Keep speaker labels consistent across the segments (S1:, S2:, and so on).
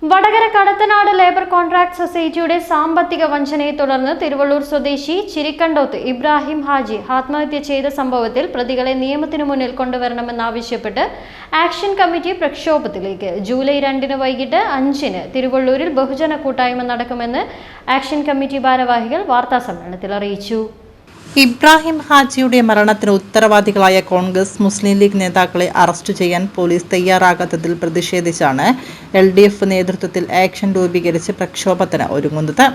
S1: Vadakara Kadathanad labour contract സൊസൈറ്റിയുടെ സാമ്പത്തിക വഞ്ചനയെ തുടർന്ന് തിരുവള്ളൂർ സ്വദേശി ചിരിക്കണ്ടോത്ത് ഇബ്രാഹിം ഹാജി ആത്മഹത്യ ചെയ്ത സംഭവത്തിൽ പ്രതികളെ നിയമത്തിനു മുന്നിൽ കൊണ്ടുവരണമെന്നാവശ്യപ്പെട്ട് ആക്ഷൻ കമ്മിറ്റി പ്രക്ഷോഭത്തിലേക്ക് ജൂലൈ 2 വൈകിട്ട് 5 തിരുവള്ളൂരിൽ ബഹുജന കൂട്ടായ്മ നടക്കുമെന്ന് ആക്ഷൻ കമ്മിറ്റി ഭാരവാഹികൾ വാർത്താസമ്മേളനത്തിൽ അറിയിച്ചു.
S2: ഇബ്രാഹിം ഹാജിയുടെ മരണത്തിന് ഉത്തരവാദികളായ കോൺഗ്രസ് മുസ്ലിം ലീഗ് നേതാക്കളെ അറസ്റ്റ് ചെയ്യാൻ പോലീസ് തയ്യാറാകാത്തതിൽ പ്രതിഷേധിച്ചാണ് LDF നേതൃത്വത്തിൽ ആക്ഷൻ രൂപീകരിച്ച് പ്രക്ഷോഭത്തിന് ഒരുങ്ങുന്നത്.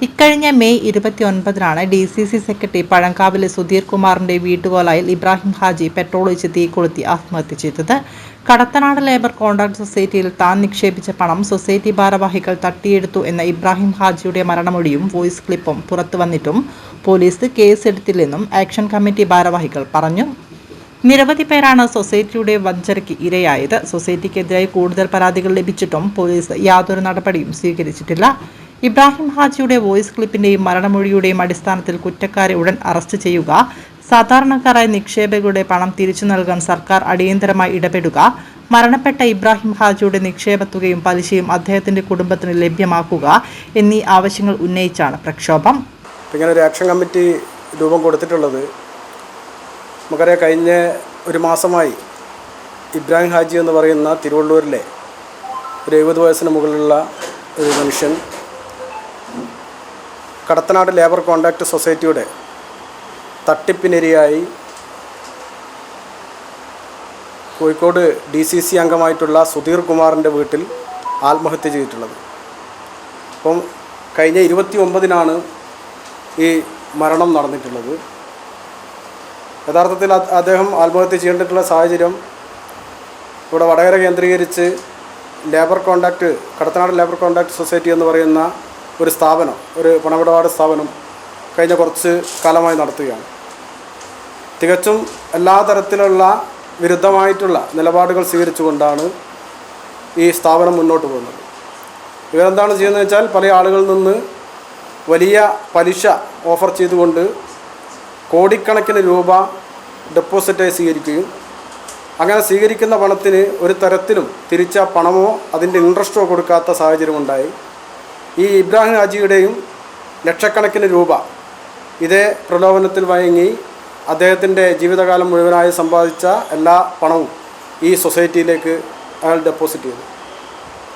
S2: ഇക്കഴിഞ്ഞ മെയ് 29 DCC സെക്രട്ടറി പഴങ്കാവിലെ സുധീർ കുമാറിന്റെ വീട്ടുകോലായിൽ ഇബ്രാഹിം ഹാജി പെട്രോൾ ഒഴിച്ച് തീ കൊളുത്തി ആത്മഹത്യ ചെയ്തത്. കടത്തനാട് ലേബർ കോൺട്രാക്ട് സൊസൈറ്റിയിൽ താൻ നിക്ഷേപിച്ച പണം സൊസൈറ്റി ഭാരവാഹികൾ തട്ടിയെടുത്തു എന്ന ഇബ്രാഹിം ഹാജിയുടെ മരണമൊഴിയും വോയിസ് ക്ലിപ്പും പുറത്തു വന്നിട്ടും പോലീസ് കേസെടുത്തില്ലെന്നും ആക്ഷൻ കമ്മിറ്റി ഭാരവാഹികൾ പറഞ്ഞു. നിരവധി പേരാണ് സൊസൈറ്റിയുടെ വഞ്ചനയ്ക്ക് ഇരയായത്. സൊസൈറ്റിക്കെതിരായി കൂടുതൽ പരാതികൾ ലഭിച്ചിട്ടും പോലീസ് യാതൊരു നടപടിയും സ്വീകരിച്ചിട്ടില്ല. ഇബ്രാഹിം ഹാജിയുടെ വോയിസ് ക്ലിപ്പിന്റെയും മരണമൊഴിയുടെയും അടിസ്ഥാനത്തിൽ കുറ്റക്കാരെ ഉടൻ അറസ്റ്റ് ചെയ്യുക, സാധാരണക്കാരായ നിക്ഷേപകരുടെ പണം തിരിച്ചു നൽകാൻ സർക്കാർ അടിയന്തരമായി ഇടപെടുക, മരണപ്പെട്ട ഇബ്രാഹിം ഹാജിയുടെ നിക്ഷേപത്തുകയും പലിശയും അദ്ദേഹത്തിന്റെ കുടുംബത്തിന് ലഭ്യമാക്കുക എന്നീ ആവശ്യങ്ങൾ ഉന്നയിച്ചാണ് പ്രക്ഷോഭം.
S3: ഇങ്ങനെ ഒരു ആക്ഷൻ കമ്മിറ്റി രൂപം കൊടുത്തിട്ടുള്ളത് നമുക്കറിയാം. കഴിഞ്ഞ ഒരു മാസമായി ഇബ്രാഹിം ഹാജി എന്ന് പറയുന്ന തിരുവള്ളൂരിലെ ഒരു 70 വയസ്സിന് മുകളിലുള്ള ഒരു മനുഷ്യൻ കടത്തനാട് ലേബർ കോൺട്രാക്ട് സൊസൈറ്റിയുടെ തട്ടിപ്പിനിരയായി കോഴിക്കോട് DCC അംഗമായിട്ടുള്ള സുധീർ കുമാറിൻ്റെ വീട്ടിൽ ആത്മഹത്യ ചെയ്തിട്ടുള്ളത്. അപ്പം കഴിഞ്ഞ 29 ഈ മരണം നടന്നിട്ടുള്ളത്. യഥാർത്ഥത്തിൽ അദ്ദേഹം ആത്മഹത്യ ചെയ്യേണ്ടിട്ടുള്ള സാഹചര്യം ഇവിടെ വടകര കേന്ദ്രീകരിച്ച് കടത്തനാട് ലേബർ കോൺട്രാക്ട് സൊസൈറ്റി എന്ന് പറയുന്ന ഒരു സ്ഥാപനം, ഒരു പണമിടപാട് സ്ഥാപനം കഴിഞ്ഞ കുറച്ച് കാലമായി നടത്തുകയാണ്. തികച്ചും എല്ലാ തരത്തിലുള്ള വിരുദ്ധമായിട്ടുള്ള നിലപാടുകൾ സ്വീകരിച്ചുകൊണ്ടാണ് ഈ സ്ഥാപനം മുന്നോട്ട് പോകുന്നത്. ഇവരെന്താണ് ചെയ്യുന്നത് വെച്ചാൽ പല ആളുകളിൽ നിന്ന് വലിയ പലിശ ഓഫർ ചെയ്തുകൊണ്ട് കോടിക്കണക്കിന് രൂപ ഡെപ്പോസിറ്റായി സ്വീകരിക്കുകയും അങ്ങനെ സ്വീകരിക്കുന്ന പണത്തിന് ഒരു തരത്തിലും തിരിച്ച പണമോ അതിൻ്റെ ഇൻട്രസ്റ്റോ കൊടുക്കാത്ത സാഹചര്യമുണ്ടായി. ഈ ഇബ്രാഹിം ഹാജിയുടെയും ലക്ഷക്കണക്കിന് രൂപ ഇതേ പ്രലോഭനത്തിൽ വഴങ്ങി അദ്ദേഹത്തിൻ്റെ ജീവിതകാലം മുഴുവനായി സമ്പാദിച്ച എല്ലാ പണവും ഈ സൊസൈറ്റിയിലേക്ക് അയാൾ ഡെപ്പോസിറ്റ് ചെയ്തു.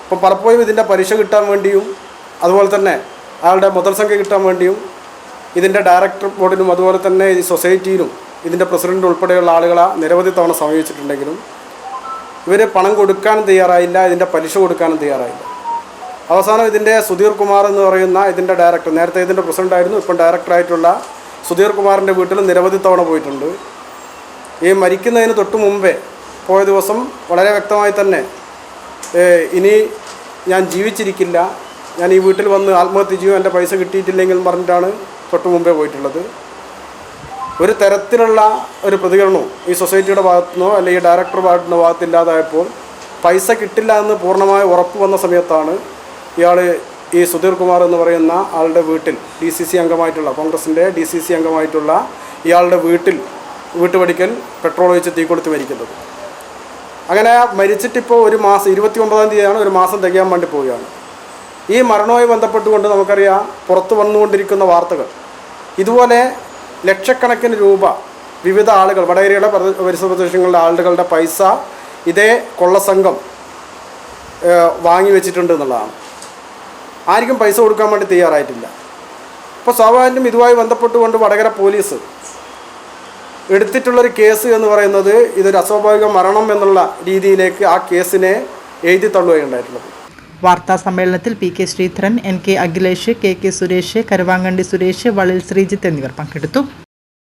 S3: അപ്പം പലപ്പോഴും ഇതിൻ്റെ പലിശ കിട്ടാൻ വേണ്ടിയും അതുപോലെ തന്നെ അയാളുടെ മുതൽ സംഖ്യ കിട്ടാൻ വേണ്ടിയും ഇതിൻ്റെ ഡയറക്ടർ ബോർഡിനും അതുപോലെ തന്നെ ഈ സൊസൈറ്റിയിലും ഇതിൻ്റെ പ്രസിഡൻ്റ് ഉൾപ്പെടെയുള്ള ആളുകളെ നിരവധി തവണ സമീപിച്ചിട്ടുണ്ടെങ്കിലും ഇവർ പണം കൊടുക്കാനും തയ്യാറായില്ല, ഇതിൻ്റെ പലിശ കൊടുക്കാനും തയ്യാറായില്ല. അവസാനം ഇതിൻ്റെ സുധീർ കുമാർ എന്ന് പറയുന്ന ഇതിൻ്റെ ഡയറക്ടർ, നേരത്തെ ഇതിൻ്റെ പ്രസിഡൻ്റായിരുന്നു, ഇപ്പം ഡയറക്ടറായിട്ടുള്ള സുധീർ കുമാറിൻ്റെ വീട്ടിൽ നിരവധി തവണ പോയിട്ടുണ്ട്. ഈ മരിക്കുന്നതിന് തൊട്ട് മുമ്പേ പോയ ദിവസം വളരെ വ്യക്തമായി തന്നെ ഇനി ഞാൻ ജീവിച്ചിരിക്കില്ല, ഞാൻ ഈ വീട്ടിൽ വന്ന് ആത്മഹത്യ ചെയ്യും, എൻ്റെ പൈസ കിട്ടിയിട്ടില്ലെങ്കിൽ പറഞ്ഞിട്ടാണ് തൊട്ട് മുമ്പേ പോയിട്ടുള്ളത്. ഒരു തരത്തിലുള്ള ഒരു പ്രതികരണവും ഈ സൊസൈറ്റിയുടെ ഭാഗത്തുനിന്നോ അല്ലെങ്കിൽ ഡയറക്ടർ ഭാഗത്തുനിന്നോ ഭാഗത്തില്ലാതായപ്പോൾ പൈസ കിട്ടില്ല എന്ന് പൂർണ്ണമായി ഉറപ്പ് വന്ന സമയത്താണ് ഇയാൾ ഈ സുധീർ കുമാർ എന്ന് പറയുന്ന ആളുടെ വീട്ടിൽ DCC അംഗമായിട്ടുള്ള കോൺഗ്രസിൻ്റെ DCC അംഗമായിട്ടുള്ള ഇയാളുടെ വീട്ടുപടിക്കൽ പെട്രോൾ ഒഴിച്ച് തീ കൊടുത്ത് മരിക്കുന്നത്. അങ്ങനെ മരിച്ചിട്ടിപ്പോൾ ഒരു മാസം 29-ാം തീയതിയാണ്, ഒരു മാസം തികയാൻ വേണ്ടി പോവുകയാണ്. ഈ മരണവുമായി ബന്ധപ്പെട്ടുകൊണ്ട് നമുക്കറിയാം പുറത്തു വന്നുകൊണ്ടിരിക്കുന്ന വാർത്തകൾ ഇതുപോലെ ലക്ഷക്കണക്കിന് രൂപ വിവിധ ആളുകൾ വടകരയുടെ പരിസര പ്രദേശങ്ങളിലെ ആളുകളുടെ പൈസ ഇതേ കൊള്ളസംഘം വാങ്ങി വെച്ചിട്ടുണ്ട് എന്നുള്ളതാണ്. ആർക്കും പൈസ കൊടുക്കാൻ വേണ്ടി തയ്യാറായിട്ടില്ല. അപ്പോൾ സ്വാഭാവികം ഇതുമായി ബന്ധപ്പെട്ടുകൊണ്ട് വടകര പോലീസ് എടുത്തിട്ടുള്ളൊരു കേസ് എന്ന് പറയുന്നത് ഇതൊരു അസ്വാഭാവിക മരണം എന്നുള്ള രീതിയിലേക്ക് ആ കേസിനെ എഴുതി തള്ളുകയുണ്ടായിട്ടുള്ളത്.
S2: വാർത്താ സമ്മേളനത്തിൽ PK Sreedharan, NK Akhilesh, KK Suresh, Karuvankandi Suresh, വളിൽ Sreejith എന്നിവർ പങ്കെടുത്തു.